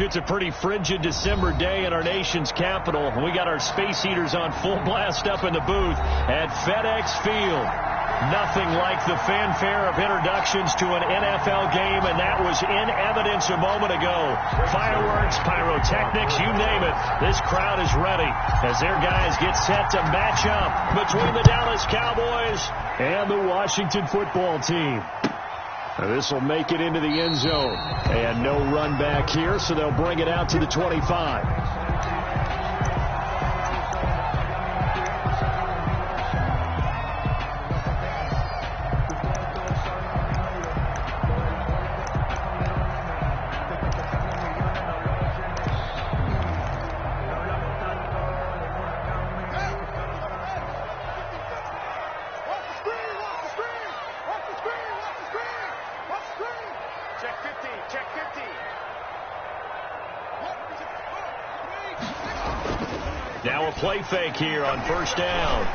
it's a pretty frigid December day in our nation's capital. We got our space heaters on full blast up in the booth at FedEx Field. Nothing like the fanfare of introductions to an NFL game, and that was in evidence a moment ago. Fireworks, pyrotechnics, you name it. This crowd is ready as their guys get set to match up between the Dallas Cowboys and the Washington football team. This will make it into the end zone. And no run back here, so they'll bring it out to the 25. Now a play fake here on first down.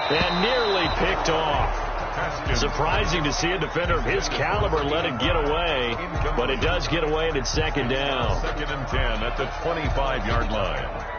And nearly picked off. Surprising to see a defender of his caliber let it get away, but it does get away and it's second down. 2nd and 10 at the 25-yard line.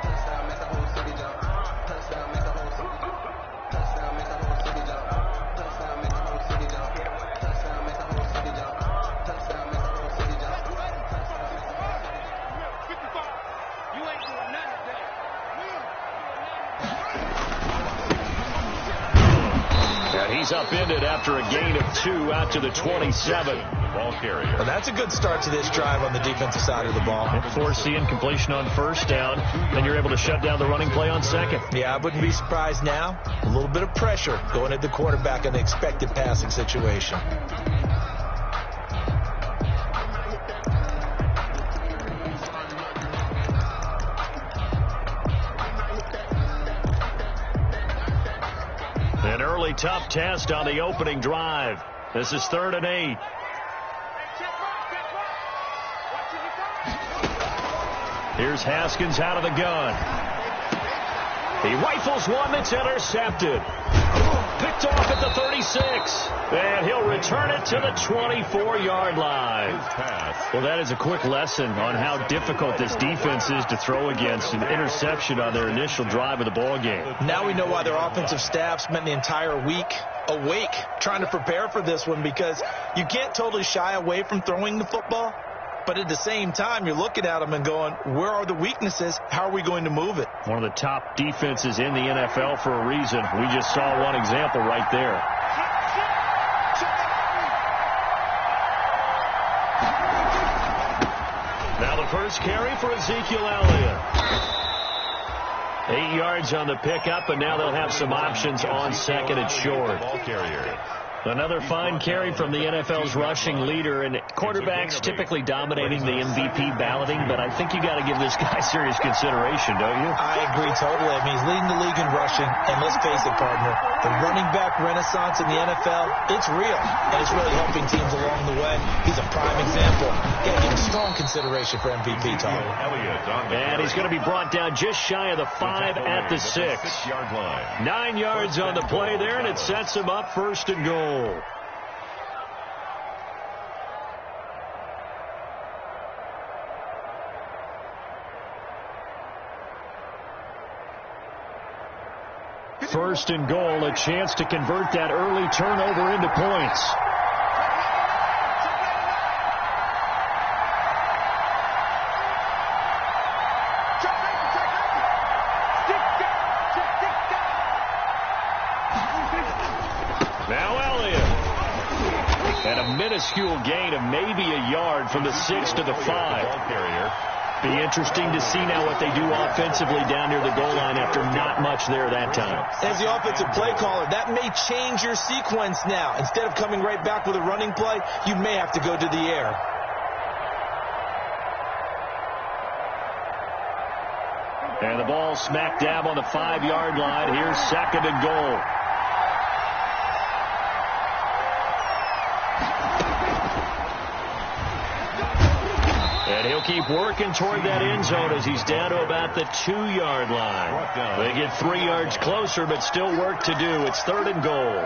He's upended after a gain of 2 out to the 27. Ball carrier. Well, that's a good start to this drive on the defensive side of the ball. Force the incompletion on first down, then you're able to shut down the running play on second. Yeah, I wouldn't be surprised now. A little bit of pressure going at the quarterback in the expected passing situation. An early tough test on the opening drive. This is 3rd and 8. Here's Haskins out of the gun. He rifles one that's intercepted. Picked off at the 36. And he'll return it to the 24-yard line. Well, that is a quick lesson on how difficult this defense is to throw against. An interception on their initial drive of the ball game. Now we know why their offensive staff spent the entire week awake trying to prepare for this one, because you can't totally shy away from throwing the football. But at the same time, you're looking at them and going, where are the weaknesses? How are we going to move it? One of the top defenses in the NFL for a reason. We just saw one example right there. Now the first carry for Ezekiel Elliott. 8 yards on the pickup, and now they'll have some options on second and short. Ball carrier. Another fine carry from the NFL's rushing leader, and quarterbacks typically dominating the MVP balloting, but I think you got to give this guy serious consideration, don't you? I agree totally. I mean, he's leading the league in rushing, and let's face it, partner, the running back renaissance in the NFL, it's real, and it's really helping teams along the way. He's a prime example. Got to give him strong consideration for MVP talk. And he's going to be brought down just shy of the 5 at the 6. 6-yard line. 9 yards on the play there, and it sets him up 1st and goal. First and goal, a chance to convert that early turnover into points. Now Elliott. And a minuscule gain of maybe a yard from the 6 to the 5. Be interesting to see now what they do offensively down near the goal line after not much there that time. As the offensive play caller, that may change your sequence now. Instead of coming right back with a running play, you may have to go to the air. And the ball smack dab on the 5-yard line. Here's 2nd and goal. And he'll keep working toward that end zone as he's down to about the 2-yard line. They get 3 yards closer, but still work to do. It's 3rd and goal.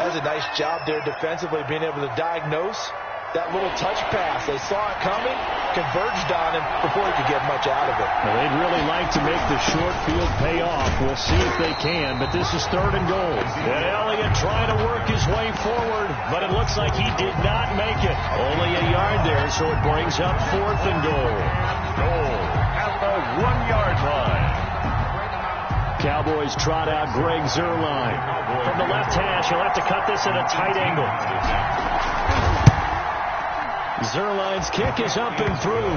That's a nice job there defensively, being able to diagnose that little touch pass. They saw it coming, converged on him before he could get much out of it. Well, they'd really like to make the short field pay off. We'll see if they can, but this is 3rd and goal. And Elliott trying to work his way forward, but it looks like he did not make it. Only a yard there, so it brings up 4th and goal. Goal at the 1-yard line. Cowboys trot out Greg Zuerlein. From the left hash, he'll have to cut this at a tight angle. Zuerlein's kick is up and through.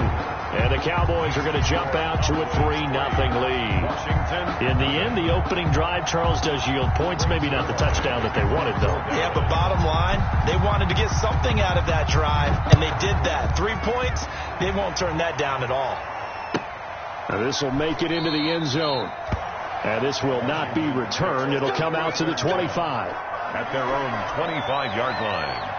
And the Cowboys are going to jump out to a 3-0 lead. In the end, the opening drive, Charles, does yield points. Maybe not the touchdown that they wanted, though. Yeah, but bottom line, they wanted to get something out of that drive, and they did that. 3 points, they won't turn that down at all. Now this will make it into the end zone. And this will not be returned. It'll come out to the 25. At their own 25-yard line.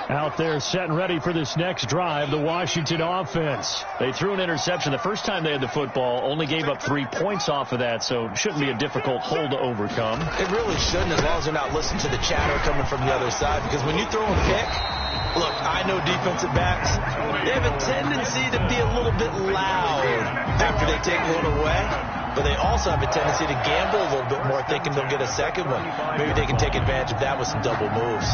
Out there set and ready for this next drive, the Washington offense. They threw an interception the first time they had the football, only gave up 3 points off of that, so shouldn't be a difficult hole to overcome. It really shouldn't, as long as they're not listening to the chatter coming from the other side, because when you throw a pick, look, I know defensive backs, they have a tendency to be a little bit loud after they take one away, but they also have a tendency to gamble a little bit more, thinking they'll get a second one. Maybe they can take advantage of that with some double moves.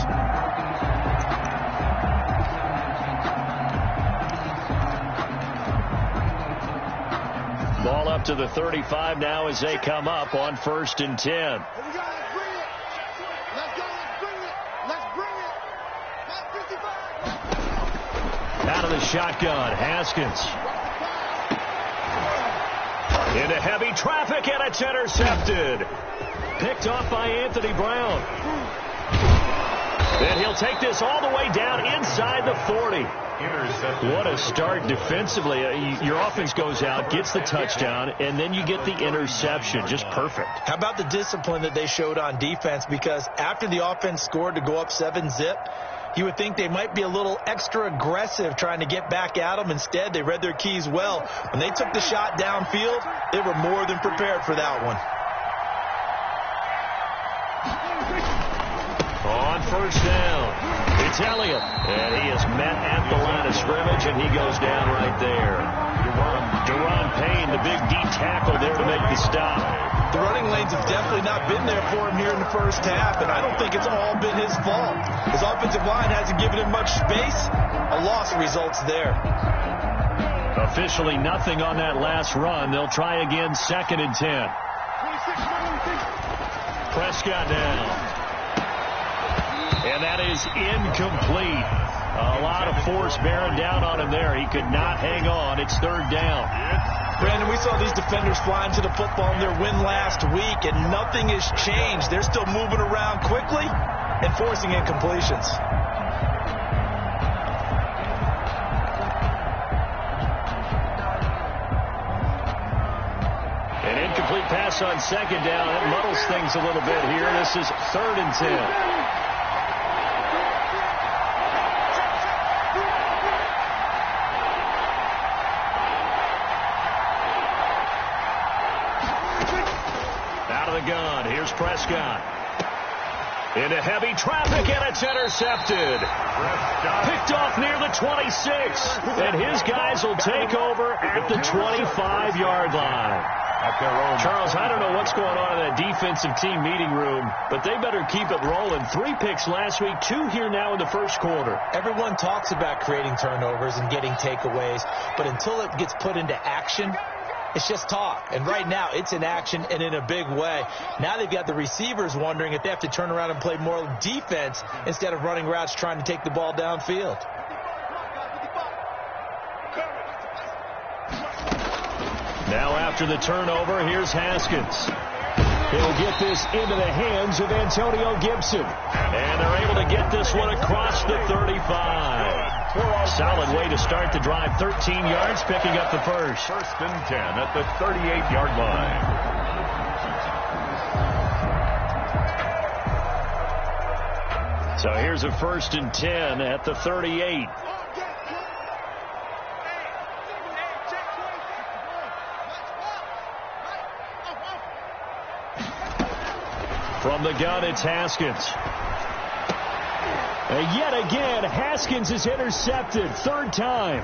Ball up to the 35 now as they come up on 1st and 10. Out of the shotgun, Haskins. Into heavy traffic, and it's intercepted. Picked off by Anthony Brown. Then he'll take this all the way down inside the 40. What a start defensively. Your offense goes out, gets the touchdown, and then you get the interception. Just perfect. How about the discipline that they showed on defense? Because after the offense scored to go up 7-zip, you would think they might be a little extra aggressive trying to get back at them. Instead, they read their keys well. When they took the shot downfield, they were more than prepared for that one. On 1st down. It's Elliott, and he is met at the line of scrimmage, and he goes down right there. Deron Payne, the big D tackle there to make the stop. The running lanes have definitely not been there for him here in the first half, and I don't think it's all been his fault. His offensive line hasn't given him much space. A loss results there. Officially nothing on that last run. They'll try again, 2nd and 10. Prescott down. And that is incomplete. A lot of force bearing down on him there. He could not hang on. It's 3rd down. Brandon, we saw these defenders flying to the football in their win last week, and nothing has changed. They're still moving around quickly and forcing incompletions. An incomplete pass on 2nd down. It muddles things a little bit here. This is 3rd and 10. Gun. Here's Prescott. Into heavy traffic, and it's intercepted. Picked off near the 26. And his guys will take over at the 25-yard line. Charles, I don't know what's going on in that defensive team meeting room, but they better keep it rolling. 3 picks last week, 2 here now in the first quarter. Everyone talks about creating turnovers and getting takeaways, but until it gets put into action, it's just talk. And right now, it's in action and in a big way. Now they've got the receivers wondering if they have to turn around and play more defense instead of running routes trying to take the ball downfield. Now after the turnover, here's Haskins. He'll get this into the hands of Antonio Gibson. And they're able to get this one across the 35. Solid way to start the drive. 13 yards, picking up the first. 1st and 10 at the 38-yard line. So here's a 1st and 10 at the 38. From the gun, it's Haskins. And yet again, Haskins is intercepted. Third time.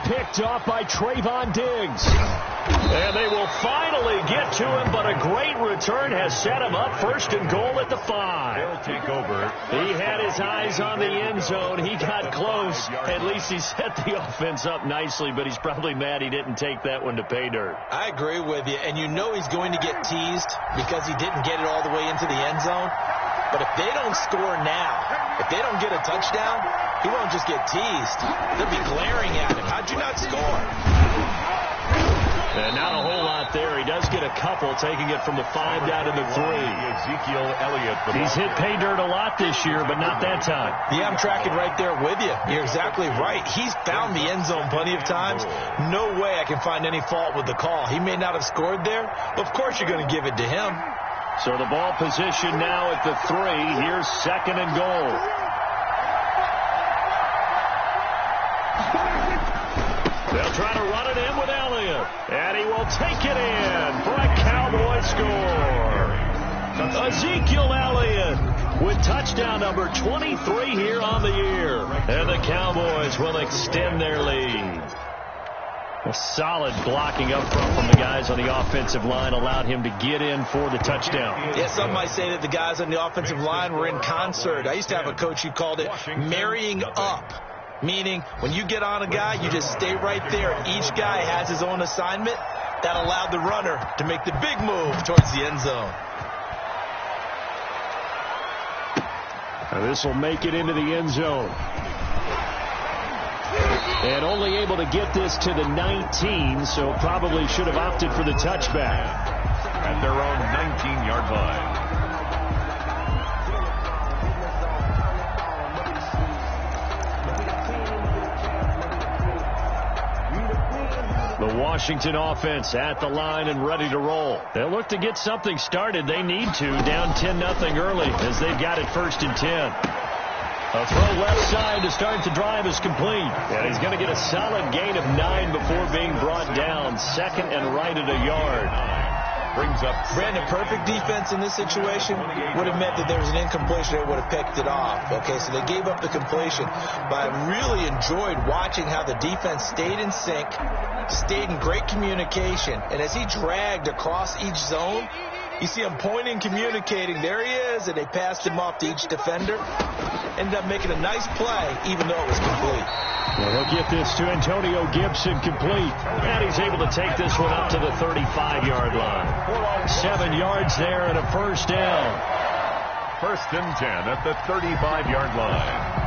Picked off by Trayvon Diggs. And they will finally get to him, but a great return has set him up first and goal at the 5. They'll take over. He had his eyes on the end zone. He got close. At least he set the offense up nicely, but he's probably mad he didn't take that one to pay dirt. I agree with you, and you know he's going to get teased because he didn't get it all the way into the end zone. But if they don't score now, if they don't get a touchdown, he won't just get teased. They'll be glaring at him. How'd you not score? And not a whole lot there. He does get a couple, taking it from the 5 down to the 3. Ezekiel Elliott. He's hit pay dirt a lot this year, but not that time. Yeah, I'm tracking right there with you. You're exactly right. He's found the end zone plenty of times. No way I can find any fault with the call. He may not have scored there, but of course you're going to give it to him. So the ball position now at the 3. Here's second and goal. They'll try to run it in with Elliott. And he will take it in for a Cowboy score. Ezekiel Elliott with touchdown number 23 here on the year. And the Cowboys will extend their lead. A solid blocking up front from the guys on the offensive line allowed him to get in for the touchdown. Yeah, some might say that the guys on the offensive line were in concert. I used to have a coach who called it marrying up, meaning when you get on a guy, you just stay right there. Each guy has his own assignment. That allowed the runner to make the big move towards the end zone. Now this will make it into the end zone. And only able to get this to the 19, so probably should have opted for the touchback. At their own 19-yard line. The Washington offense at the line and ready to roll. They'll look to get something started. They need to, down 10-0 early as they've got it 1st and 10. A throw left side to start the drive is complete. And he's going to get a solid gain of 9 before being brought down. Second and right at a yard. Brings up Brandon. Perfect defense in this situation would have meant that there was an incompletion. They would have picked it off. Okay, so they gave up the completion. But I really enjoyed watching how the defense stayed in sync, stayed in great communication. And as he dragged across each zone, you see him pointing, communicating. There he is, and they passed him off to each defender. Ended up making a nice play, even though it was complete. Well, he'll get this to Antonio Gibson complete. And he's able to take this one up to the 35-yard line. 7 yards there and a first down. 1st and 10 at the 35-yard line.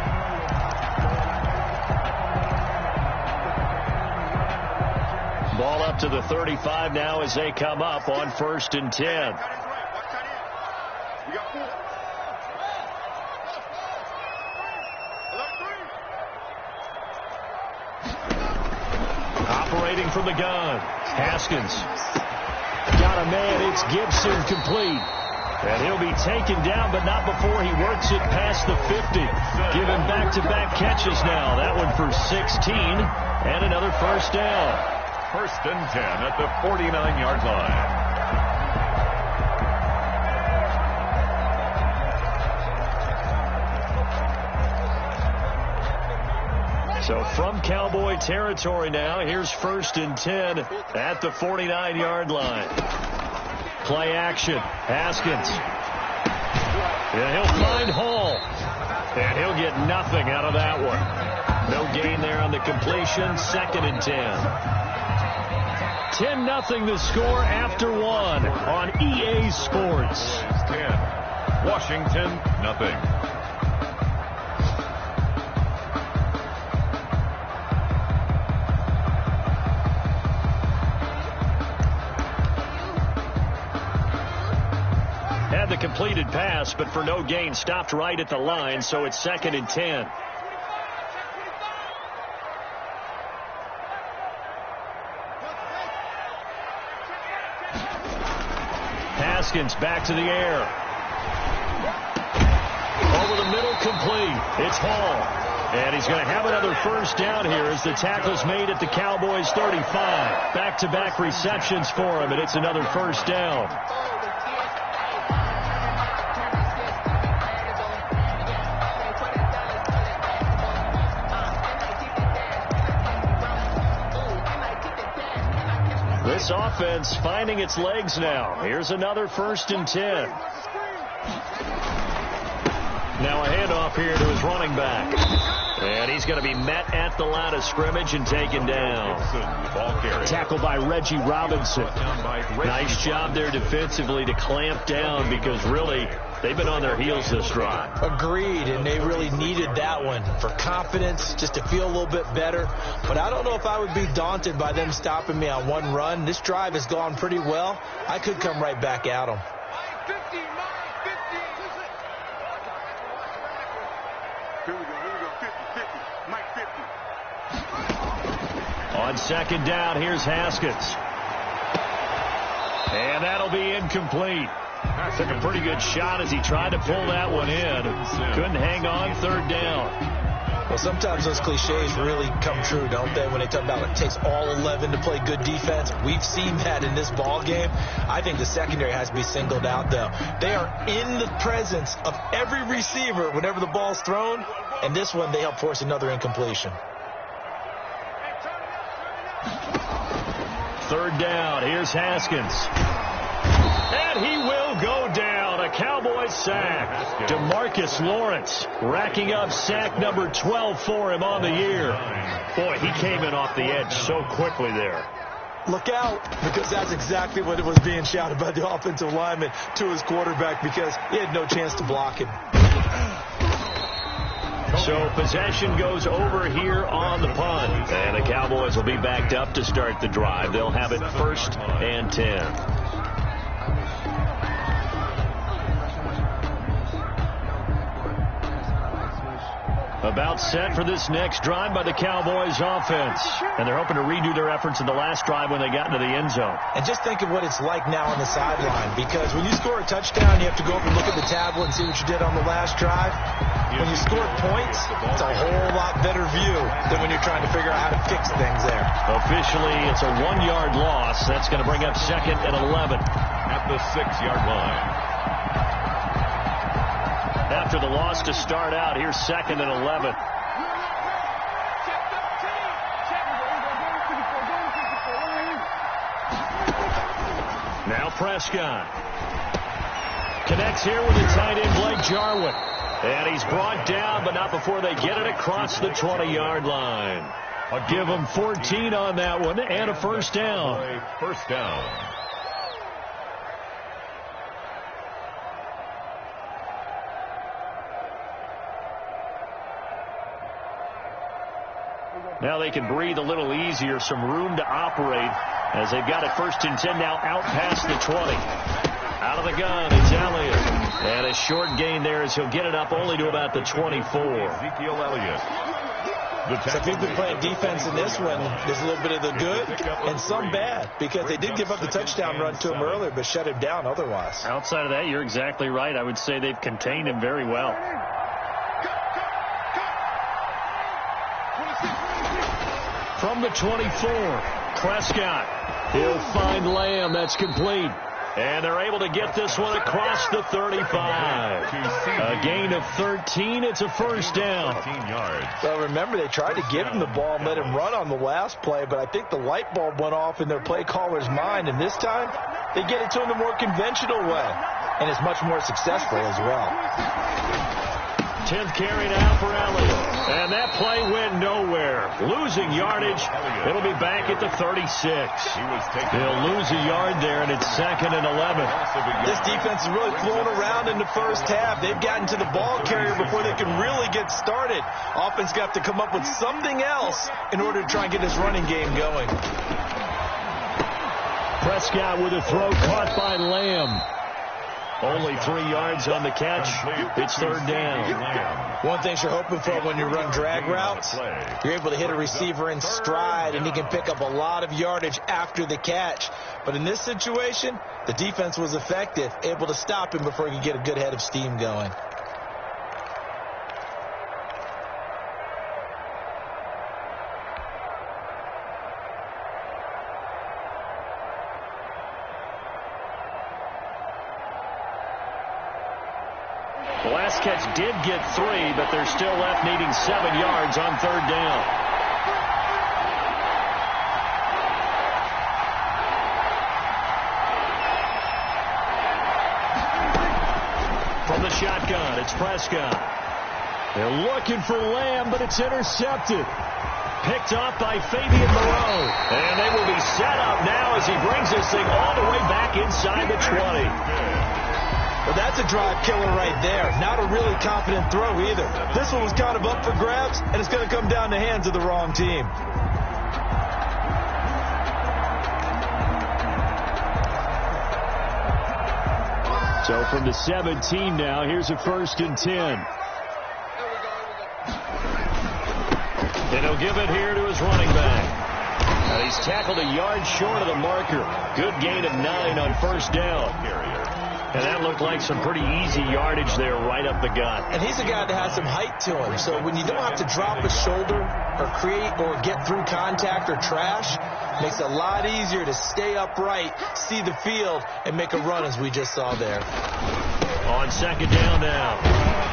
Ball up to the 35 now as they come up on 1st and 10. Operating from the gun, Haskins. Got a man, it's Gibson complete. And he'll be taken down, but not before he works it past the 50. Given back-to-back catches now. That one for 16 and another first down. 1st and 10 at the 49-yard line. So from Cowboy territory now, here's 1st and 10 at the 49-yard line. Play action. Haskins. And he'll find Hall. And he'll get nothing out of that one. No gain there on the completion. 2nd and 10. 10-0 the score after 1 on EA Sports. 10. Washington, nothing. Had the completed pass, but for no gain, stopped right at the line, so it's 2nd and 10. Haskins back to the air. Over the middle, complete. It's Hall. And he's going to have another first down here as the tackle's made at the Cowboys' 35. Back-to-back receptions for him, and it's another first down. This offense finding its legs now. Here's another 1st and 10. Now a handoff here to his running back. And he's going to be met at the line of scrimmage and taken down. Tackled by Reggie Robinson. Nice job there defensively to clamp down because really they've been on their heels this drive. Agreed, and they really needed that one for confidence, just to feel a little bit better. But I don't know if I would be daunted by them stopping me on one run. This drive has gone pretty well. I could come right back at them. On 2nd down, here's Haskins. And that'll be incomplete. Took a pretty good shot as he tried to pull that one in. Couldn't hang on 3rd down. Well, sometimes those cliches really come true, don't they, when they talk about it takes all 11 to play good defense. We've seen that in this ball game. I think the secondary has to be singled out, though. They are in the presence of every receiver whenever the ball's thrown, and this one they help force another incompletion. 3rd down, here's Haskins. And he will go down. A Cowboys sack. DeMarcus Lawrence racking up sack number 12 for him on the year. Boy, he came in off the edge so quickly there. Look out, because that's exactly what it was being shouted by the offensive lineman to his quarterback because he had no chance to block him. So possession goes over here on the punt. And the Cowboys will be backed up to start the drive. They'll have it 1st and 10. About set for this next drive by the Cowboys offense. And they're hoping to redo their efforts in the last drive when they got into the end zone. And just think of what it's like now on the sideline. Because when you score a touchdown, you have to go over and look at the tablet and see what you did on the last drive. When you score points, it's a whole lot better view than when you're trying to figure out how to fix things there. Officially, it's a 1-yard loss. That's going to bring up 2nd and 11. At the 6-yard line. After the loss to start out, here's 2nd and 11. Now Prescott. Connects here with the tight end Blake Jarwin. And he's brought down, but not before they get it across the 20-yard line. I'll give them 14 on that one and a 1st down. 1st down. Now they can breathe a little easier, some room to operate as they've got it 1st and 10 now out past the 20. Out of the gun, it's Elliott. And a short gain there as he'll get it up only to about the 24. Ezekiel Elliott. So if you've been playing defense in this one, there's a little bit of the good and some bad because they did give up the touchdown run to him earlier but shut him down otherwise. Outside of that, you're exactly right. I would say they've contained him very well. From the 24, Prescott. He'll find Lamb. That's complete. And they're able to get this one across the 35. A gain of 13. It's a 1st down. 13 yards. Well, remember, they tried to give him the ball and let him run on the last play, but I think the light bulb went off in their play caller's mind, and this time they get it to him the more conventional way, and it's much more successful as well. 10th carry now for Elliott. And that play went nowhere. Losing yardage. It'll be back at the 36. They'll lose a yard there, and it's 2nd and 11. This defense is really flown around in the first half. They've gotten to the ball carrier before they can really get started. Offense got to come up with something else in order to try and get this running game going. Prescott with a throw caught by Lamb. Only 3 yards on the catch. It's 3rd down. One thing you're hoping for when you run drag routes, you're able to hit a receiver in stride, and he can pick up a lot of yardage after the catch. But in this situation, the defense was effective, able to stop him before he could get a good head of steam going. The last catch did get 3, but they're still left needing 7 yards on 3rd down. shotgun. It's Prescott. They're looking for Lamb, but it's intercepted. Picked off by Fabian Moreau. And they will be set up now as he brings this thing all the way back inside the 20. Well, that's a drive killer right there. Not a really confident throw either. This one was kind of up for grabs, and it's going to come down the hands of the wrong team. So from the 17 now, here's a 1st and 10. And he'll give it here to his running back. He's tackled a yard short of the marker. Good gain of 9 on 1st down. And that looked like some pretty easy yardage there right up the gut. And he's a guy that has some height to him. So when you don't have to drop a shoulder or create or get through contact or trash, makes it a lot easier to stay upright, see the field, and make a run as we just saw there. On 2nd down now,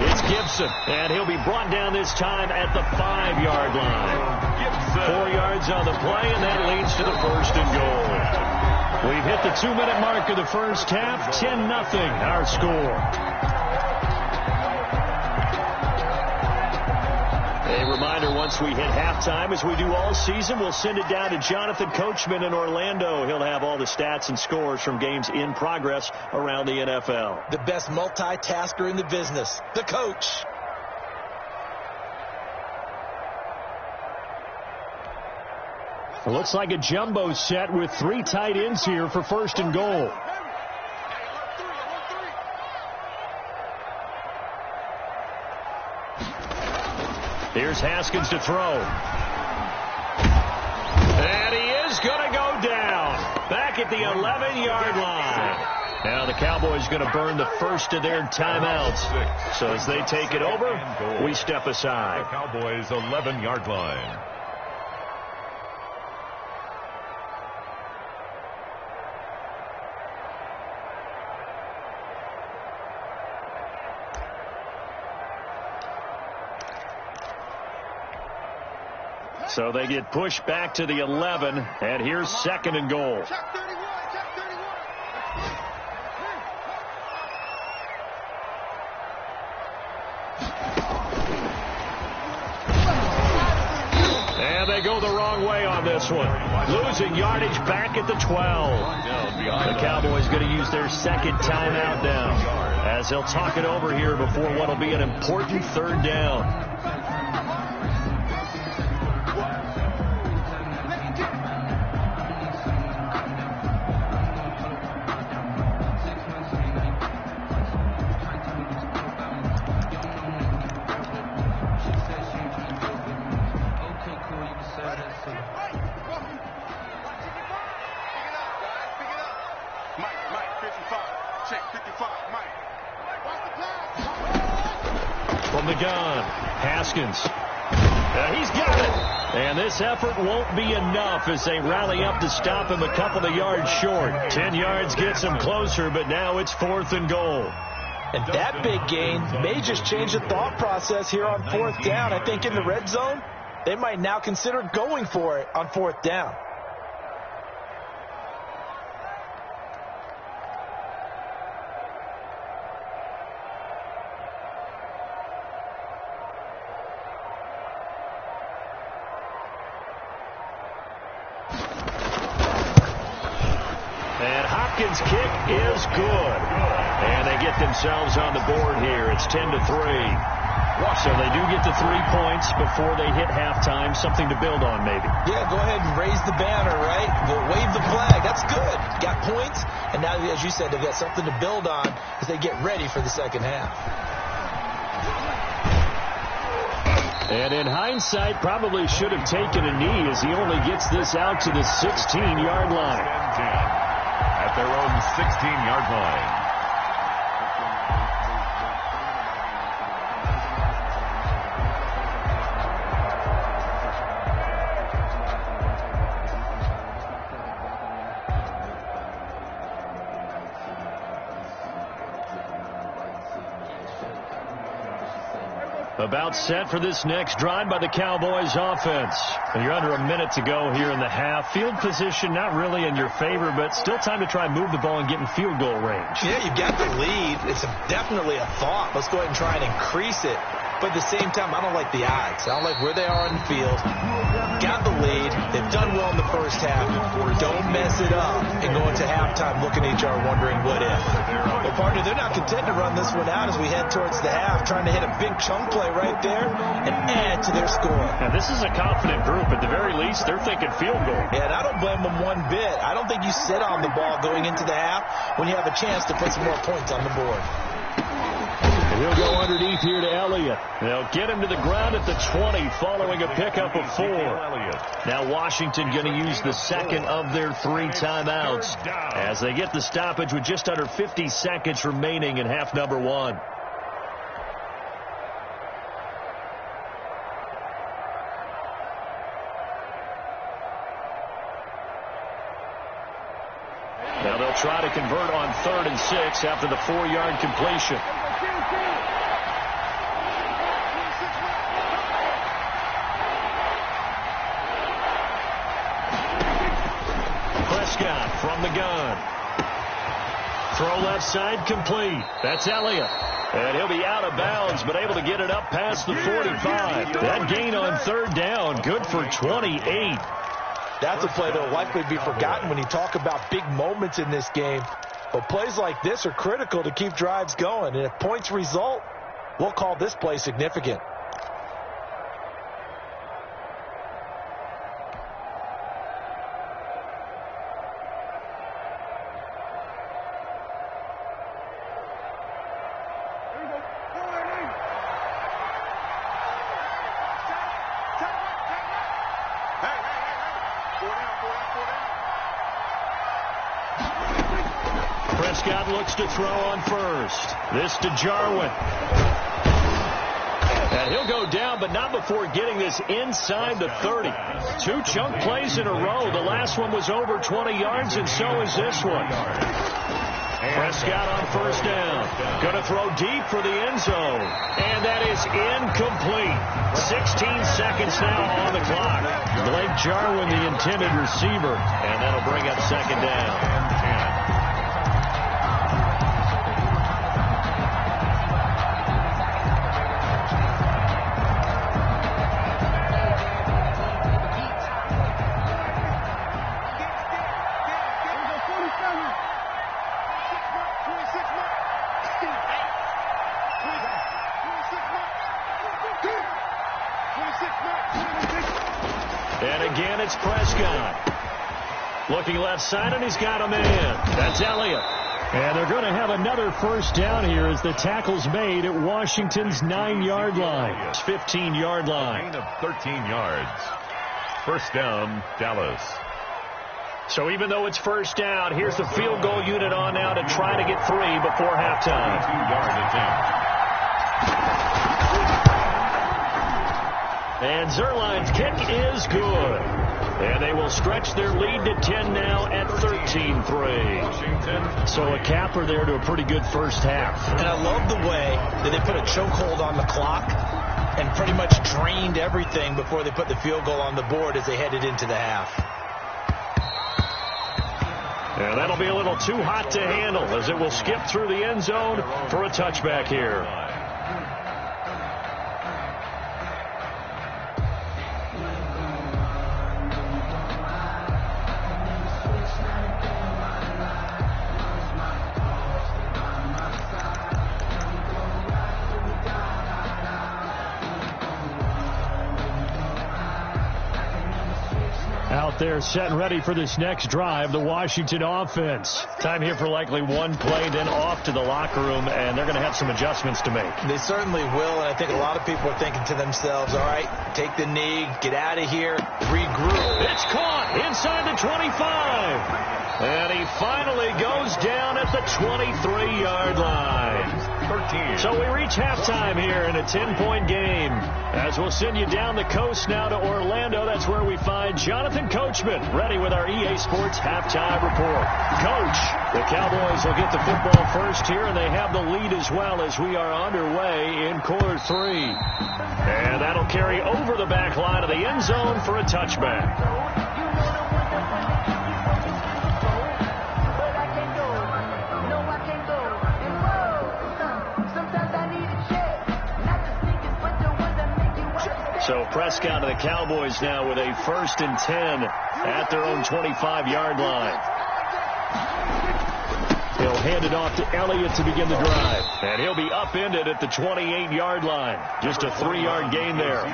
it's Gibson. And he'll be brought down this time at the 5-yard line. 4 yards on the play, and that leads to the 1st and goal. We've hit the 2-minute mark of the first half. 10-0 our score. A reminder, once we hit halftime, as we do all season, we'll send it down to Jonathan Coachman in Orlando. He'll have all the stats and scores from games in progress around the NFL. The best multitasker in the business, the coach. It looks like a jumbo set with 3 tight ends here for 1st and goal. Here's Haskins to throw. And he is going to go down. Back at the 11-yard line. Now the Cowboys going to burn the first of their timeouts. So as they take it over, we step aside. The Cowboys' 11-yard line. So they get pushed back to the 11, and here's 2nd and goal. And they go the wrong way on this one. Losing yardage back at the 12. The Cowboys going to use their 2nd timeout now, as they'll talk it over here before what will be an important 3rd down. From the gun, Haskins. He's got it. And this effort won't be enough as they rally up to stop him a couple of yards short. 10 yards gets him closer, but now it's 4th and goal. And that big gain may just change the thought process here on 4th down. I think in the red zone, they might now consider going for it on 4th down. Hopkins' kick is good. And they get themselves on the board here. It's 10-3. So they do get the 3 points before they hit halftime. Something to build on, maybe. Yeah, go ahead and raise the banner, right? Wave the flag. That's good. Got points. And now, as you said, they've got something to build on as they get ready for the second half. And in hindsight, probably should have taken a knee as he only gets this out to the 16-yard line. At their own 16-yard line. About set for this next drive by the Cowboys offense. And you're under a minute to go here in the half. Field position not really in your favor, but still time to try and move the ball and get in field goal range. Yeah, you've got the lead. It's definitely a thought. Let's go ahead and try and increase it. But at the same time, I don't like the odds. I don't like where they are on the field. Got the lead. They've done well in the first half. Don't mess it up and go into halftime looking at each other wondering what if. Well, partner, they're not content to run this one out as we head towards the half, trying to hit a big chunk play right there and add to their score. Now, this is a confident group. At the very least, they're thinking field goal. Yeah, and I don't blame them one bit. I don't think you sit on the ball going into the half when you have a chance to put some more points on the board. And he'll go underneath here to Elliott. They'll get him to the ground at the 20 following a pickup of 4. Now Washington going to use the second of their 3 timeouts as they get the stoppage with just under 50 seconds remaining in half number 1. Now they'll try to convert on 3rd and 6 after the 4-yard completion. Prescott from the gun. Throw left side complete. That's Elliott. And he'll be out of bounds, but able to get it up past the 45. That gain on 3rd down, good for 28. That's a play that will likely be forgotten when you talk about big moments in this game. But plays like this are critical to keep drives going. And if points result, we'll call this play significant. Prescott looks to throw on first. This to Jarwin. And he'll go down, but not before getting this inside the 30. 2 chunk plays in a row. The last one was over 20 yards, and so is this one. Prescott on first down. Going to throw deep for the end zone. And that is incomplete. 16 seconds now on the clock. Blake Jarwin, the intended receiver. And that'll bring up 2nd down. And again, it's Prescott. Looking left side, and he's got a man. That's Elliott. And they're going to have another first down here as the tackle's made at Washington's 9-yard line. It's 15-yard line. Gain of 13 yards. First down, Dallas. So even though it's first down, here's the field goal unit on now to try to get 3 before halftime. 2-yard attempt. And Zerline's kick is good. And they will stretch their lead to 10 now at 13-3. So a capper there to a pretty good first half. And I love the way that they put a chokehold on the clock and pretty much drained everything before they put the field goal on the board as they headed into the half. And that'll be a little too hot to handle as it will skip through the end zone for a touchback here. Out there set and ready for this next drive, the Washington offense. Time here for likely one play, then off to the locker room, and they're going to have some adjustments to make. They certainly will, and I think a lot of people are thinking to themselves, all right, take the knee, get out of here, regroup. It's caught inside the 25. And he finally goes down at the 23-yard line. 13. So we reach halftime here in a 10-point game. As we'll send you down the coast now to Orlando. That's where we find Jonathan Coachman ready with our EA Sports halftime report. Coach, the Cowboys will get the football first here, and they have the lead as well as we are underway in quarter 3. And that'll carry over the back line of the end zone for a touchback. So Prescott and the Cowboys now with a 1st and 10 at their own 25-yard line. He'll hand it off to Elliott to begin the drive. And he'll be upended at the 28-yard line. Just a 3-yard gain there.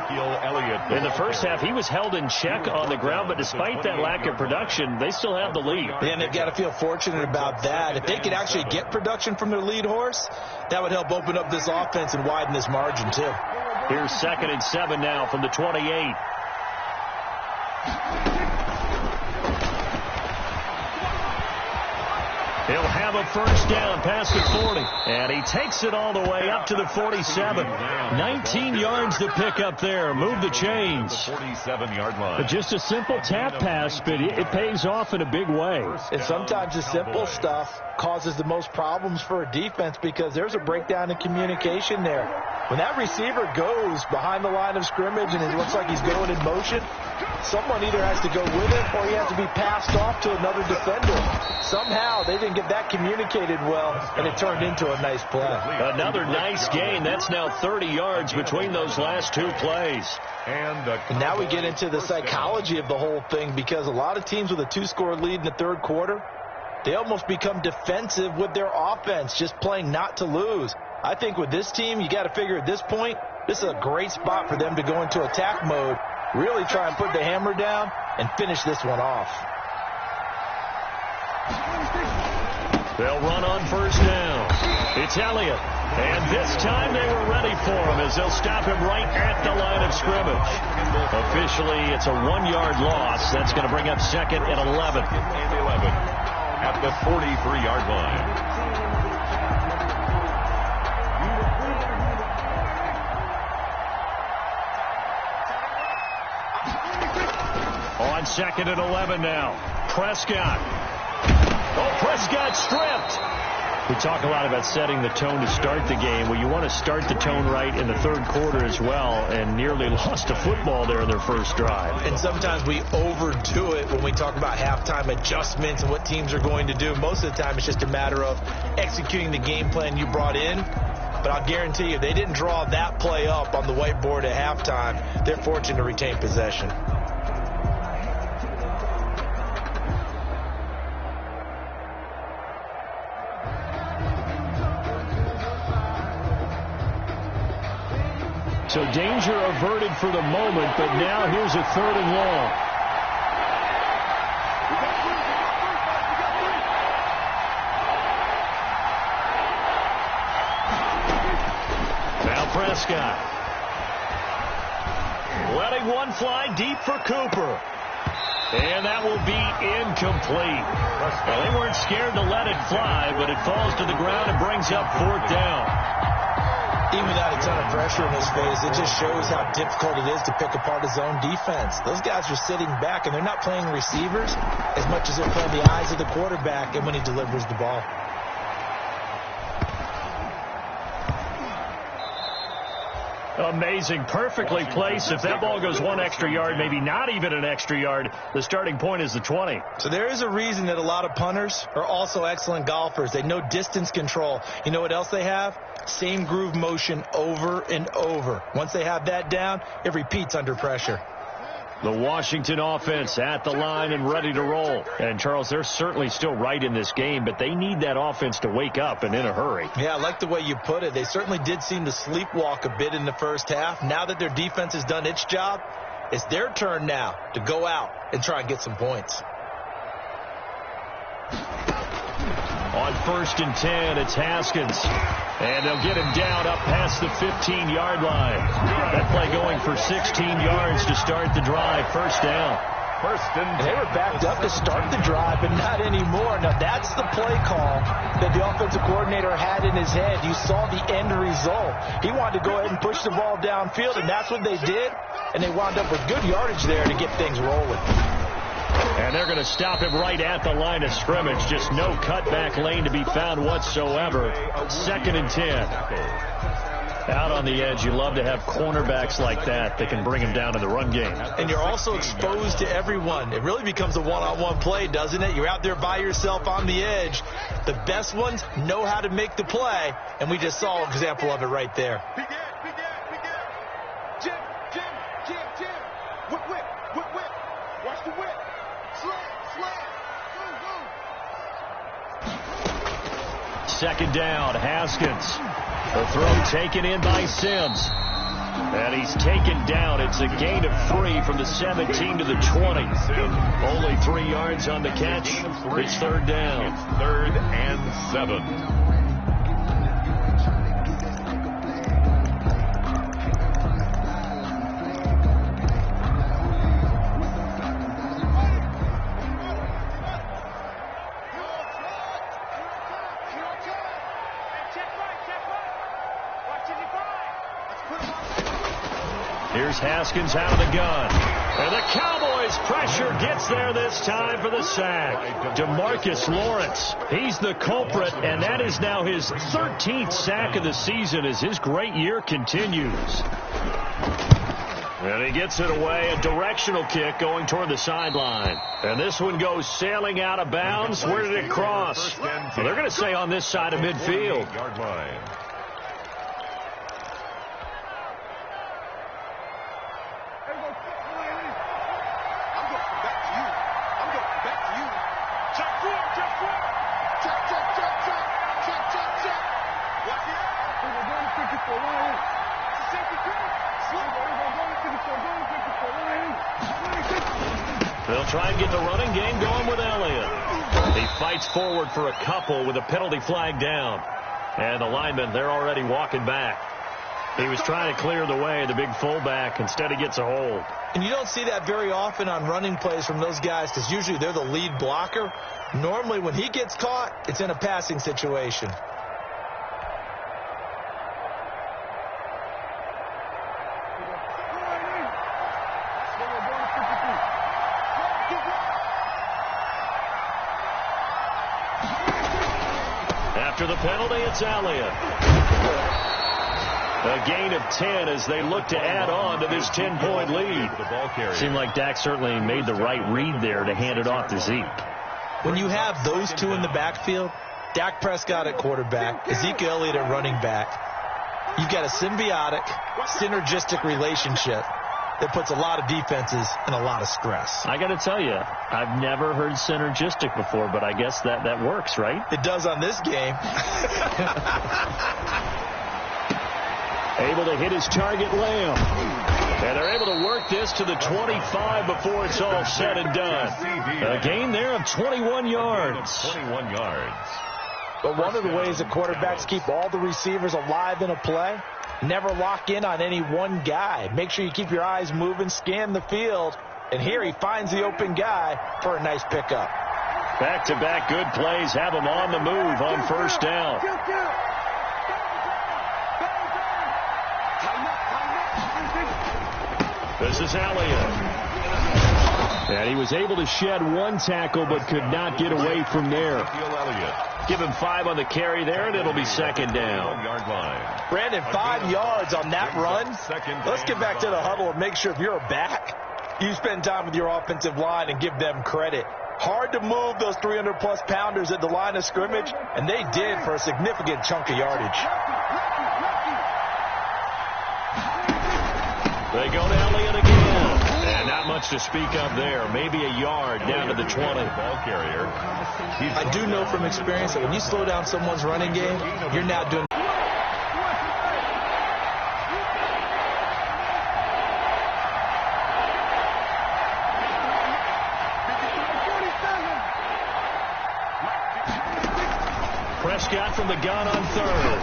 In the first half, he was held in check on the ground, but despite that lack of production, they still have the lead. And they've got to feel fortunate about that. If they could actually get production from their lead horse, that would help open up this offense and widen this margin, too. Here's 2nd and 7 now from the 28. He'll have a first down past the 40. And he takes it all the way up to the 47. 19 yards to pick up there. Move the chains. 47-yard line. But just a simple tap pass, but it pays off in a big way. And sometimes the simple stuff causes the most problems for a defense because there's a breakdown in communication there. When that receiver goes behind the line of scrimmage and it looks like he's going in motion, someone either has to go with him or he has to be passed off to another defender. Somehow they didn't get that communicated well, and it turned into a nice play. Another nice gain. That's now 30 yards between those last 2 plays. And now we get into the psychology of the whole thing because a lot of teams with a 2-score lead in the 3rd quarter, they almost become defensive with their offense, just playing not to lose. I think with this team, you got to figure at this point, this is a great spot for them to go into attack mode, really try and put the hammer down and finish this one off. They'll run on first down. It's Elliott. And this time they were ready for him as they'll stop him right at the line of scrimmage. Officially, it's a 1-yard loss. That's going to bring up 2nd and 11. At the 43-yard line. On 2nd and 11 now. Prescott. Oh, Prescott stripped. We talk a lot about setting the tone to start the game. Well, you want to start the tone right in the 3rd quarter as well, and nearly lost a football there in their first drive. And sometimes we overdo it when we talk about halftime adjustments and what teams are going to do. Most of the time, it's just a matter of executing the game plan you brought in. But I'll guarantee you, they didn't draw that play up on the whiteboard at halftime. They're fortunate to retain possession. So danger averted for the moment, but now here's a 3rd and long. Now Prescott. Letting one fly deep for Cooper. And that will be incomplete. Well, they weren't scared to let it fly, but it falls to the ground and brings up 4th down. Even without a ton of pressure in his face, it just shows how difficult it is to pick apart his own defense. Those guys are sitting back, and they're not playing receivers as much as they're playing the eyes of the quarterback and when he delivers the ball. Amazing. Perfectly placed. If that ball goes 1 extra yard, maybe not even an extra yard, the starting point is the 20. So there is a reason that a lot of punters are also excellent golfers. They know distance control. You know what else they have? Same groove motion over and over. Once they have that down, it repeats under pressure. The Washington offense at the line and ready to roll. And, Charles, they're certainly still right in this game, but they need that offense to wake up and in a hurry. Yeah, I like the way you put it. They certainly did seem to sleepwalk a bit in the first half. Now that their defense has done its job, it's their turn now to go out and try and get some points. On 1st and 10, it's Haskins. And they'll get him down up past the 15-yard line. That play going for 16 yards to start the drive. First down. First and they were backed up to start the drive, but not anymore. Now, that's the play call that the offensive coordinator had in his head. You saw the end result. He wanted to go ahead and push the ball downfield, and that's what they did. And they wound up with good yardage there to get things rolling. And they're going to stop him right at the line of scrimmage. Just no cutback lane to be found whatsoever. 2nd and 10. Out on the edge, you love to have cornerbacks like that that can bring him down in the run game. And you're also exposed to everyone. It really becomes a one-on-one play, doesn't it? You're out there by yourself on the edge. The best ones know how to make the play, and we just saw an example of it right there. Jim. Whip. Watch the whip. Slant. Go. 2nd down, Haskins. The throw taken in by Sims. And he's taken down. It's a gain of 3 from the 17 to the 20. Only 3 yards on the catch. It's 3rd down. It's 3rd and 7. Here's Haskins out of the gun. And the Cowboys' pressure gets there this time for the sack. DeMarcus Lawrence, he's the culprit, and that is now his 13th sack of the season as his great year continues. And he gets it away, a directional kick going toward the sideline. And this one goes sailing out of bounds. Where did it cross? Well, they're going to say on this side of midfield. Yard line. They'll try and get the running game going with Elliott. He fights forward for a couple with a penalty flag down. And the linemen, they're already walking back. He was trying to clear the way, the big fullback. Instead, he gets a hold. And you don't see that very often on running plays from those guys because usually they're the lead blocker. Normally, when he gets caught, it's in a passing situation. After the penalty, it's Elliott. A gain of 10 as they look to add on to this 10-point lead. Seemed like Dak certainly made the right read there to hand it off to Zeke. When you have those two in the backfield, Dak Prescott at quarterback, Ezekiel Elliott at running back, you've got a symbiotic, synergistic relationship that puts a lot of defenses in a lot of stress. I got to tell you, I've never heard synergistic before, but I guess that works, right? It does on this game. Able to hit his target, Lamb. And they're able to work this to the 25 before it's all said and done. A gain there of 21 yards. 21 yards. But one of the ways that quarterbacks keep all the receivers alive in a play, never lock in on any one guy. Make sure you keep your eyes moving, scan the field. And here he finds the open guy for a nice pickup. Back-to-back good plays have him on the move on first down. This is Elliott. And he was able to shed one tackle but could not get away from there. Give him 5 on the carry there, and it'll be second down. Brandon, 5 yards on that run. Let's get back to the huddle and make sure if you're a back, you spend time with your offensive line and give them credit. Hard to move those 300-plus pounders at the line of scrimmage, and they did for a significant chunk of yardage. They go to Elliott again. And not much to speak of there. Maybe a yard down to the 20. Ball carrier. I do know from experience that when you slow down someone's running game, you're not doing. Prescott from the gun on third.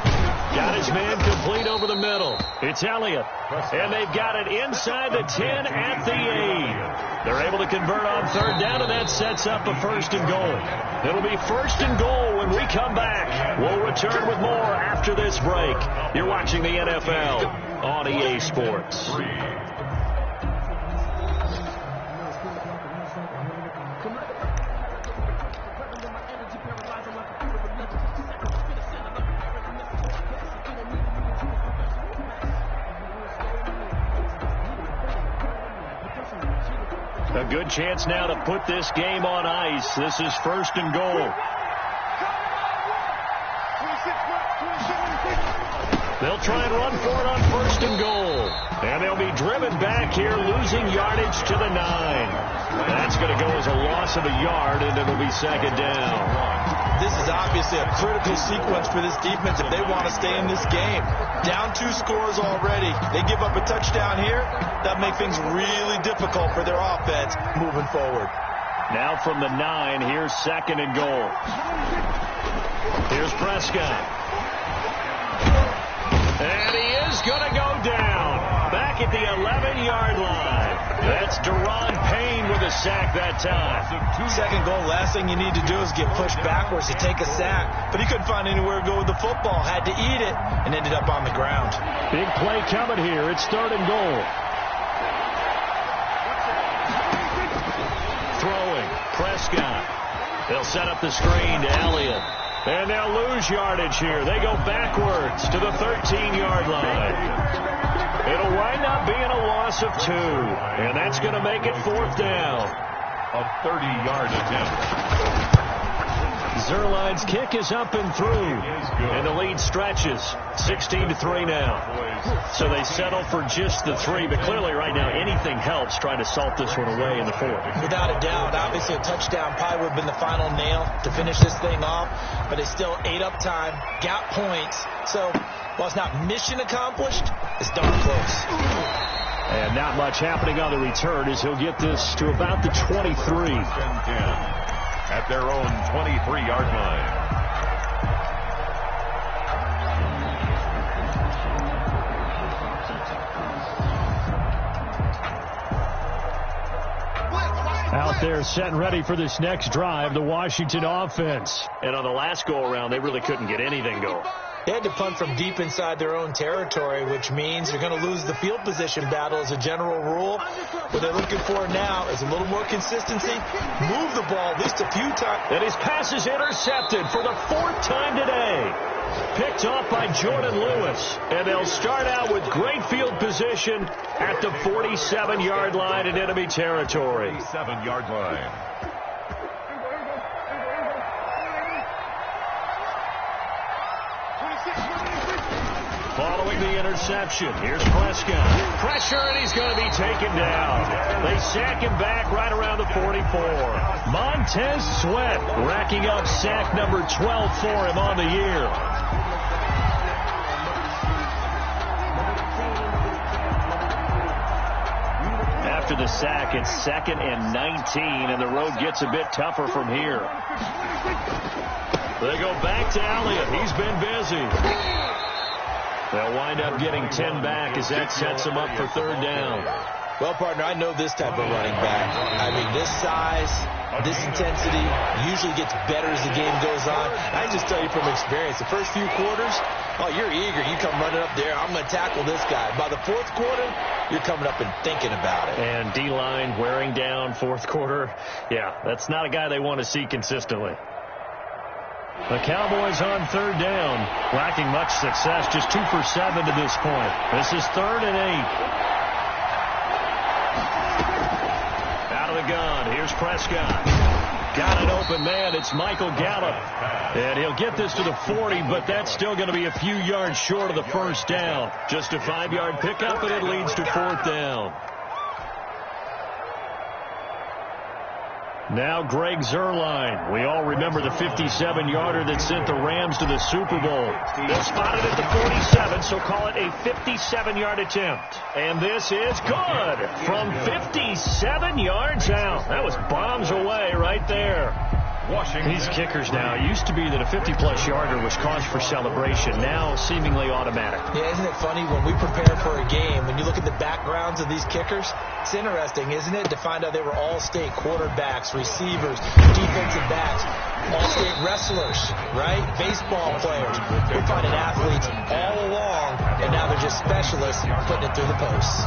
Got his man complete over the middle. It's Elliott. And they've got it inside the 10 at the 8. They're able to convert on third down, and that sets up a first and goal. It'll be first and goal when we come back. We'll return with more after this break. You're watching the NFL on EA Sports. A good chance now to put this game on ice. This is first and goal. They'll try and run for it on first and goal. And they'll be driven back here, losing yardage to the 9. That's going to go as a loss of a yard, and it'll be second down. This is obviously a critical sequence for this defense if they want to stay in this game. Down 2 scores already. They give up a touchdown here. That makes things really difficult for their offense moving forward. Now from the 9, here's second and goal. Here's Prescott. And he is going to go down back at the 11-yard line. That's Deron Payne with a sack that time. Second goal, last thing you need to do is get pushed backwards to take a sack. But he couldn't find anywhere to go with the football. Had to eat it and ended up on the ground. Big play coming here. It's third and goal. Throwing, Prescott. They'll set up the screen to Elliott. And they'll lose yardage here. They go backwards to the 13-yard line. It'll wind up being a loss of 2. And that's going to make it fourth down. A 30-yard attempt. Zerline's kick is up and through. And the lead stretches. 16-3 now. So they settle for just the 3. But clearly right now anything helps trying to salt this one away in the 4th. Without a doubt. Obviously a touchdown probably would have been the final nail to finish this thing off. But they still ate up time. Got points. So while it's not mission accomplished, it's darn close. And not much happening on the return as he'll get this to about the 23. At their own 23-yard line. Out there set and ready for this next drive, the Washington offense. And on the last go-around, they really couldn't get anything going. They had to punt from deep inside their own territory, which means you're going to lose the field position battle as a general rule. What they're looking for now is a little more consistency. Move the ball at least a few times. And his pass is intercepted for the 4th time today. Picked off by Jordan Lewis. And they'll start out with great field position at the 47-yard line in enemy territory. 47-yard line. Following the interception, here's Prescott. Pressure, and he's going to be taken down. They sack him back right around the 44. Montez Sweat racking up sack number 12 for him on the year. After the sack, it's 2nd and 19, and the road gets a bit tougher from here. They go back to Elliott. He's been busy. They'll wind up getting 10 back as that sets them up for third down. Well, partner, I know this type of running back. I mean, this size, this intensity usually gets better as the game goes on. I can just tell you from experience, the first few quarters, oh, you're eager. You come running up there. I'm going to tackle this guy. By the 4th quarter, you're coming up and thinking about it. And D-line wearing down 4th quarter. Yeah, that's not a guy they want to see consistently. The Cowboys on third down, lacking much success, just 2 for 7 to this point. This is 3rd and 8. Out of the gun, here's Prescott. Got an open man, it's Michael Gallup. And he'll get this to the 40, but that's still going to be a few yards short of the first down. Just a 5-yard pickup, and it leads to 4th down. Now Greg Zuerlein. We all remember the 57-yarder that sent the Rams to the Super Bowl. They'll spot it at the 47, so call it a 57-yard attempt. And this is good from 57 yards out. That was bombs away right there. Washington. These kickers now, it used to be that a 50-plus yarder was cause for celebration. Now, seemingly automatic. Yeah, isn't it funny when we prepare for a game, when you look at the backgrounds of these kickers, it's interesting, isn't it, to find out they were all-state quarterbacks, receivers, defensive backs, all-state wrestlers, right? Baseball players. We're finding athletes all along, and now they're just specialists putting it through the posts.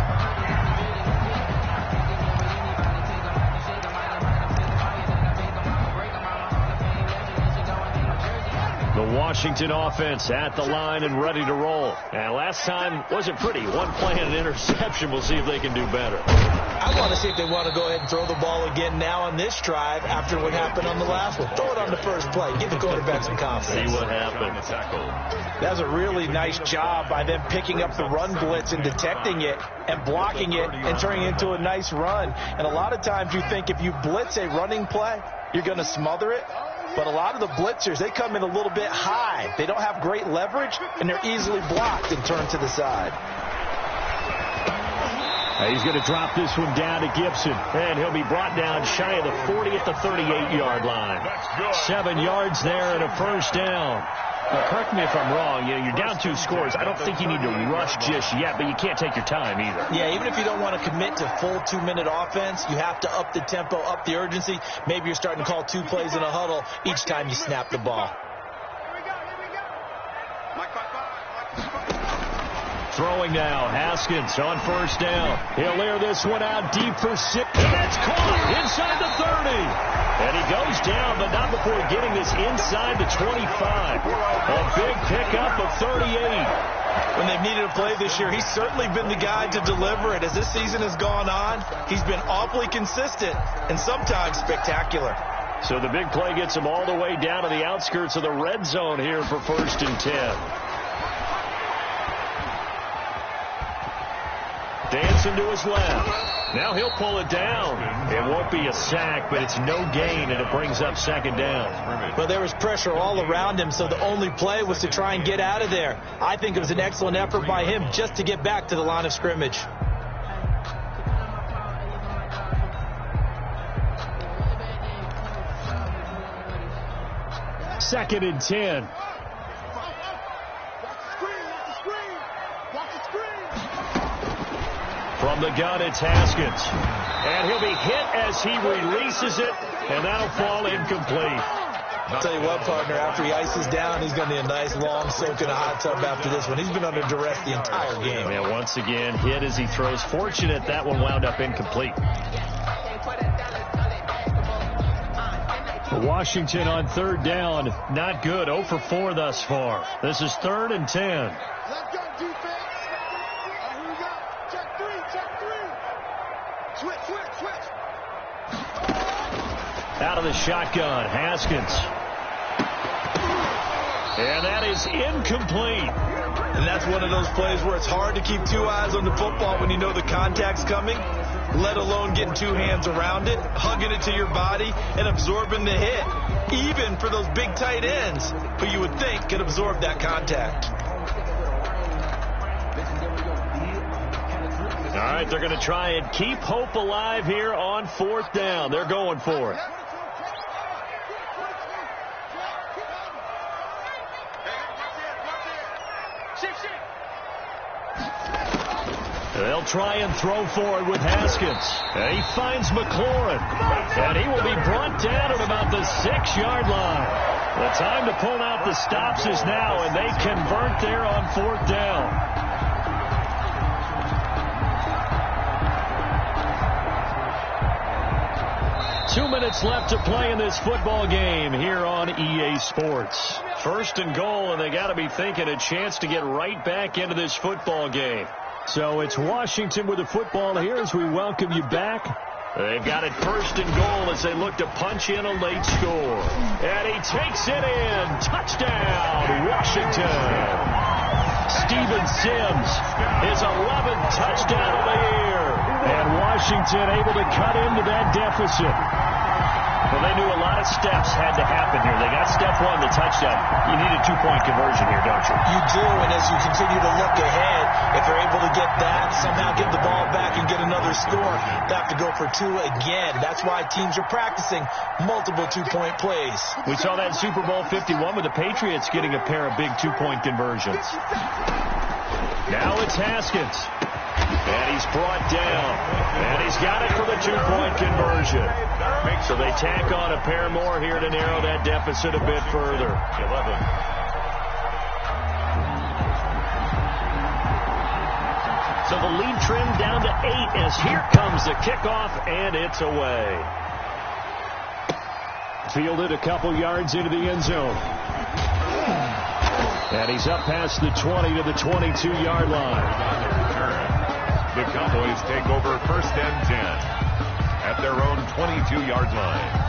The Washington offense at the line and ready to roll. And last time wasn't pretty. One play and an interception. We'll see if they can do better. I want to see if they want to go ahead and throw the ball again now on this drive after what happened on the last one. Throw it on the first play. Give the quarterback some confidence. See what happened. That was a really nice job by them picking up the run blitz and detecting it and blocking it and turning it into a nice run. And a lot of times you think if you blitz a running play, you're going to smother it. But a lot of the blitzers, they come in a little bit high. They don't have great leverage, and they're easily blocked and turned to the side. He's going to drop this one down to Gibson, and he'll be brought down shy of the 40 at the 38-yard line. 7 yards there and a first down. Now, correct me if I'm wrong. You're down 2 scores. I don't think you need to rush just yet, but you can't take your time either. Yeah, even if you don't want to commit to full 2-minute offense, you have to up the tempo, up the urgency. Maybe you're starting to call 2 plays in a huddle each time you snap the ball. Throwing now, Haskins on first down. He'll air this one out deep for 6. And it's caught inside the 30. And he goes down, but not before getting this inside the 25. A big pickup of 38. When they've needed a play this year, he's certainly been the guy to deliver it. As this season has gone on, he's been awfully consistent and sometimes spectacular. So the big play gets him all the way down to the outskirts of the red zone here for 1st and 10. Dancing to his left. Now he'll pull it down. It won't be a sack, but it's no gain, and it brings up 2nd down. Well, there was pressure all around him, so the only play was to try and get out of there. I think it was an excellent effort by him just to get back to the line of scrimmage. Second and 10. From the gun, it's Haskins. And he'll be hit as he releases it, and that'll fall incomplete. I'll tell you what, partner, after he ices down, he's going to need a nice long soak in a hot tub after this one. He's been under duress the entire game. Yeah, once again, hit as he throws. Fortunate that one wound up incomplete. Washington on 3rd down. Not good. 0 for 4 thus far. This is 3rd and 10. Let's go, defense. Here we go. Check 3, check 3. Switch. Out of the shotgun, Haskins. And that is incomplete. And that's one of those plays where it's hard to keep 2 eyes on the football when you know the contact's coming, let alone getting 2 hands around it, hugging it to your body, and absorbing the hit, even for those big tight ends who you would think could absorb that contact. All right, they're going to try and keep hope alive here on 4th down. They're going for it. They'll try and throw for it with Haskins. And he finds McLaurin. And he will be brought down at about the 6-yard line. The time to pull out the stops is now, and they convert there on 4th down. 2 minutes left to play in this football game here on EA Sports. 1st and goal, and they got to be thinking a chance to get right back into this football game. So it's Washington with the football here as we welcome you back. They've got it 1st and goal as they look to punch in a late score. And he takes it in. Touchdown, Washington. Steven Sims, his 11th touchdown of the year. And Washington able to cut into that deficit. Well, they knew a lot of steps had to happen here. They got step one, the touchdown. You need a two-point conversion here, don't you? You do, and as you continue to look ahead, if they're able to get that, somehow get the ball back and get another score, they have to go for two again. That's why teams are practicing multiple two-point plays. We saw that in Super Bowl 51 with the Patriots getting a pair of big two-point conversions. Now it's Haskins. And he's brought down. And he's got it for the two-point conversion. So they tack on a pair more here to narrow that deficit a bit further. 11. So the lead trimmed down to 8 as here comes the kickoff, and it's away. Fielded a couple yards into the end zone. And he's up past the 20 to the 22-yard line. The Cowboys take over 1st and 10 at their own 22-yard line.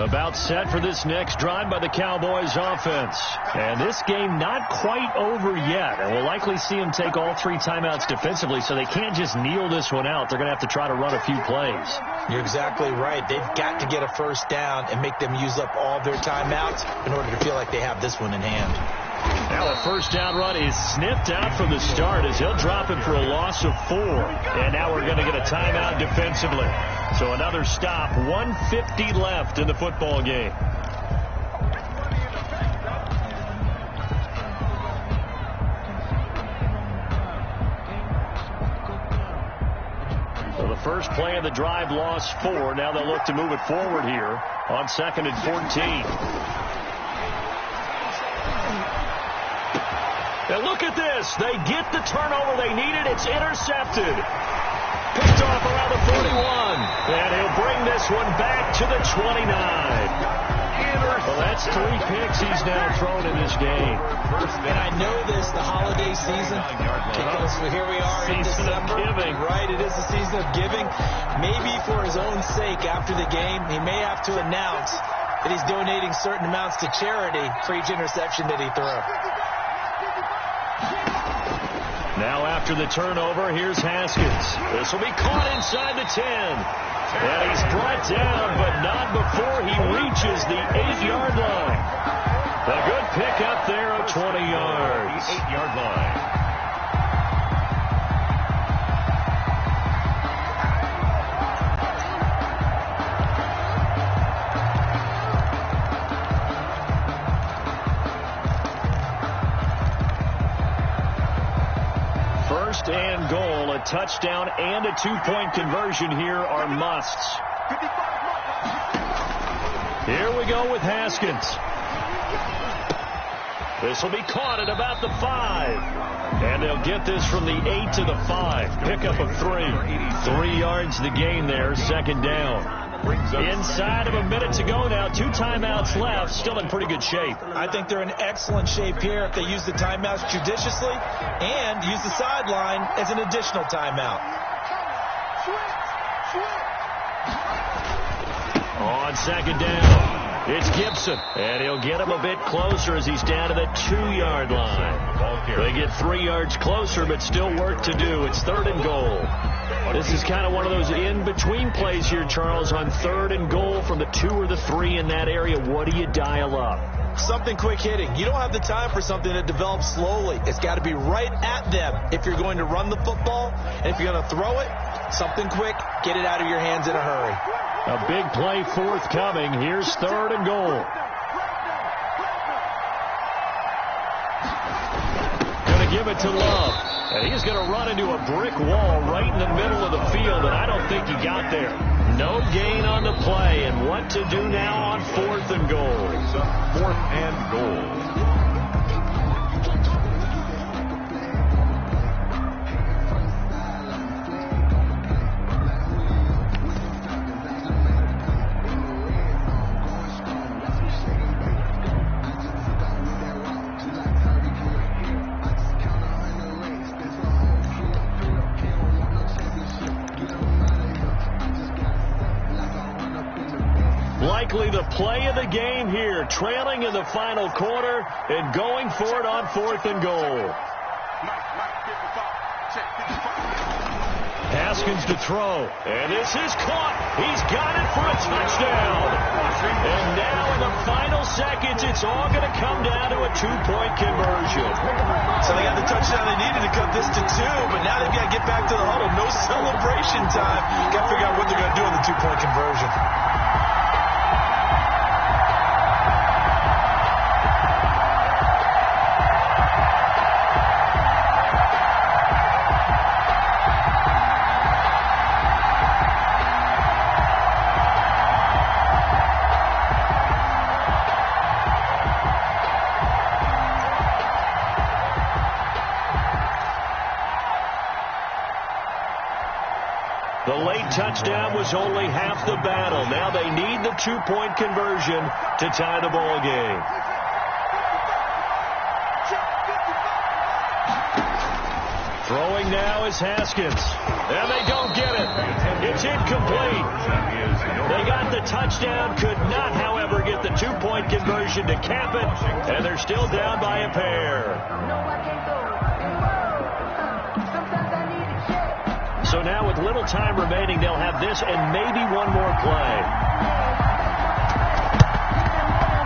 About set for this next drive by the Cowboys offense. And this game not quite over yet. And we'll likely see them take all 3 timeouts defensively, so they can't just kneel this one out. They're going to have to try to run a few plays. You're exactly right. They've got to get a first down and make them use up all their timeouts in order to feel like they have this one in hand. Now a first down run is snipped out from the start as he'll drop it for a loss of 4. And now we're going to get a timeout defensively. So another stop, 1:50 left in the football game. So the first play of the drive lost 4. Now they'll look to move it forward here on 2nd and 14. And look at this. They get the turnover they needed. It's intercepted. Picked off around the 41. And he'll bring this one back to the 29. Well, that's 3 picks he's now thrown in this game. And I know this, the holiday season, because here we are in December. Giving. Right, it is the season of giving. Maybe for his own sake after the game, he may have to announce that he's donating certain amounts to charity for each interception that he threw. Now after the turnover, here's Haskins. This will be caught inside the 10. And he's brought down, but not before he reaches the 8-yard line. A good pickup there of 20 yards. 8-yard line. And goal, a touchdown and a 2-point conversion here are musts. Here we go with Haskins. This will be caught at about the 5. And they'll get this from the 8 to the 5. Pickup of 3. 3 yards the gain there, 2nd down. Inside of a minute to go now. 2 timeouts left. Still in pretty good shape. I think they're in excellent shape here if they use the timeouts judiciously and use the sideline as an additional timeout. On 2nd down, it's Gibson. And he'll get him a bit closer as he's down to the 2-yard line. They get 3 yards closer, but still work to do. It's 3rd and goal. This is kind of one of those in-between plays here, Charles, on 3rd and goal from the 2 or the 3 in that area. What do you dial up? Something quick hitting. You don't have the time for something that develops slowly. It's got to be right at them if you're going to run the football. And if you're going to throw it, something quick, get it out of your hands in a hurry. A big play forthcoming. Here's 3rd and goal. Going to give it to Love. And he's going to run into a brick wall right in the middle of the field, and I don't think he got there. No gain on the play, and what to do now on 4th and goal. 4th and goal. Likely the play of the game here, trailing in the final quarter and going for it on 4th and goal. Pass Haskins to throw. And this is caught. He's got it for a touchdown. And now in the final seconds, it's all going to come down to a two-point conversion. So they got the touchdown they needed to cut this to 2, but now they've got to get back to the huddle. No celebration time. Got to figure out what they're going to do on the two-point conversion. The late touchdown was only half the battle. Now they need the two-point conversion to tie the ball game. Throwing now is Haskins. And they don't get it. It's incomplete. They got the touchdown, could not, however, get the two-point conversion to cap it, and they're still down by a pair. So now with little time remaining, they'll have this and maybe one more play.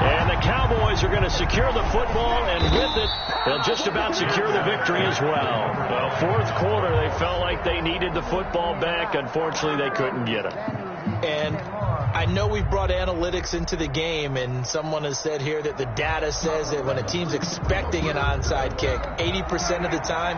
And the Cowboys are going to secure the football, and with it, they'll just about secure the victory as well. Well, fourth quarter, they felt like they needed the football back. Unfortunately, they couldn't get it. And I know we brought analytics into the game, and someone has said here that the data says that when a team's expecting an onside kick, 80% of the time,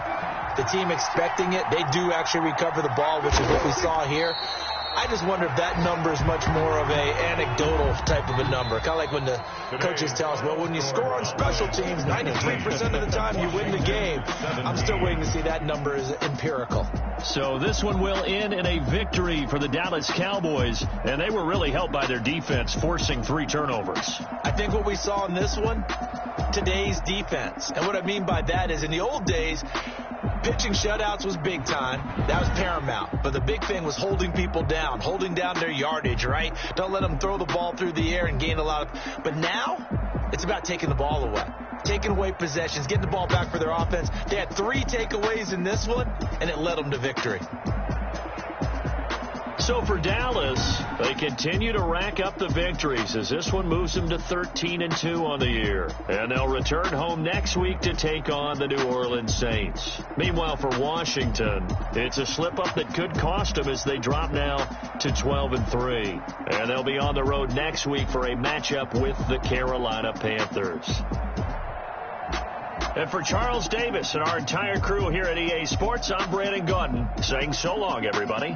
the team expecting it, they do actually recover the ball, which is what we saw here. I just wonder if that number is much more of a anecdotal type of a number. Kind of like when the coaches tell us, well, when you score on special teams, 93% of the time you win the game. I'm still waiting to see that number is empirical. So this one will end in a victory for the Dallas Cowboys, and they were really helped by their defense, forcing 3 turnovers. I think what we saw in this one, today's defense. And what I mean by that is in the old days, pitching shutouts was big time. That was paramount. But the big thing was holding people down, holding down their yardage, right? Don't let them throw the ball through the air and gain a lot of... But now, it's about taking the ball away. Taking away possessions, getting the ball back for their offense. They had 3 takeaways in this one, and it led them to victory. So for Dallas, they continue to rack up the victories as this one moves them to 13-2 on the year. And they'll return home next week to take on the New Orleans Saints. Meanwhile, for Washington, it's a slip-up that could cost them as they drop now to 12-3. And they'll be on the road next week for a matchup with the Carolina Panthers. And for Charles Davis and our entire crew here at EA Sports, I'm Brandon Gaudin saying so long, everybody.